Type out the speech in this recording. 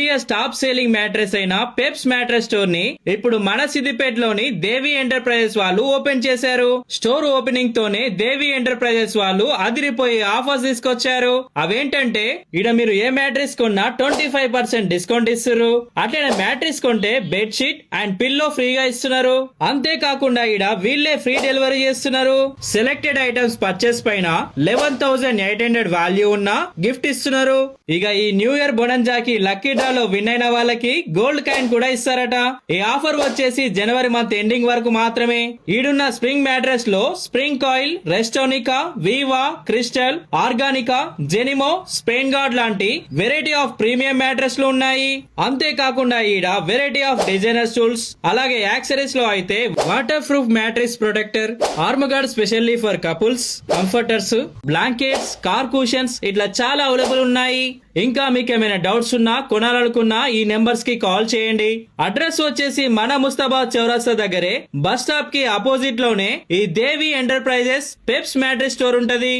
India's top selling mattress అయిన పెప్స్ mattress store ని ఇప్పుడు మన సిద్దిపేటలోని దేవి ఎంటర్ప్రైజెస్ వాళ్ళు ఓపెన్ చేశారు. స్టోర్ ఓపెనింగ్ తోనే దేవి ఎంటర్ప్రైజెస్ వాళ్ళు అదిరిపోయే ఆఫర్స్ తీసుకొచ్చారు. అవేంటంటే ఇడ మీరు ఏ మ్యాట్రెస్ కొన్నా 25% డిస్కౌంట్ ఇస్తున్నారు. అట్లనే మ్యాట్రెస్ కొంటే బెడ్షీట్ అండ్ పిల్లో ఫ్రీగా ఇస్తున్నారు. అంతేకాకుండా ఇడ వీళ్ళే ఫ్రీ డెలివరీ చేస్తున్నారు. సెలెక్టెడ్ ఐటమ్స్ పర్చేస్ పైన 11,800 వాల్యూ ఉన్న గిఫ్ట్ ఇస్తున్నారు. ఇక ఈ న్యూ ఇయర్ బొనంజాకి లక్కీ డ్రాలో విన్ అయిన వాళ్ళకి గోల్డ్ కాయిన్ కూడా ఇస్తారట. ఈ ఆఫర్ వచ్చేసి జనవరి మంత్ ఎండింగ్ వరకు మాత్రమే. ఈడున్న స్ప్రింగ్ మ్యాట్రెస్ లో spring coil, Restonica, Viva, Crystal, Organica, జెనిమో, స్పెయిన్ గార్డ్ లాంటి వెరైటీ ఆఫ్ ప్రీమియం మ్యాట్రెస్ లు ఉన్నాయి. అంతేకాకుండా ఈడ వెరైటీ ఆఫ్ డిజైనర్ టూల్స్, అలాగే యాక్సరీస్ లో అయితే వాటర్ ప్రూఫ్ మ్యాట్రెస్ ప్రొటెక్టర్, ఆర్మగార్డ్ specially for couples, comforters, blankets, car cushions ఇట్లా చాలా అవైలబుల్ ఉన్నాయి. ఇంకా మీకు ఏమైనా డౌట్స్ ఉన్నా కొనాలనుకున్నా ఈ నెంబర్స్ కి కాల్ చేయండి. అడ్రస్ వచ్చేసి మన ముస్తాబాద్ చౌరస్తా దగ్గరే బస్ స్టాప్ కి అపోజిట్ లోనే ఈ దేవి ఎంటర్ప్రైజెస్ పెప్స్ మ్యాట్రెస్ స్టోర్ ఉంటది.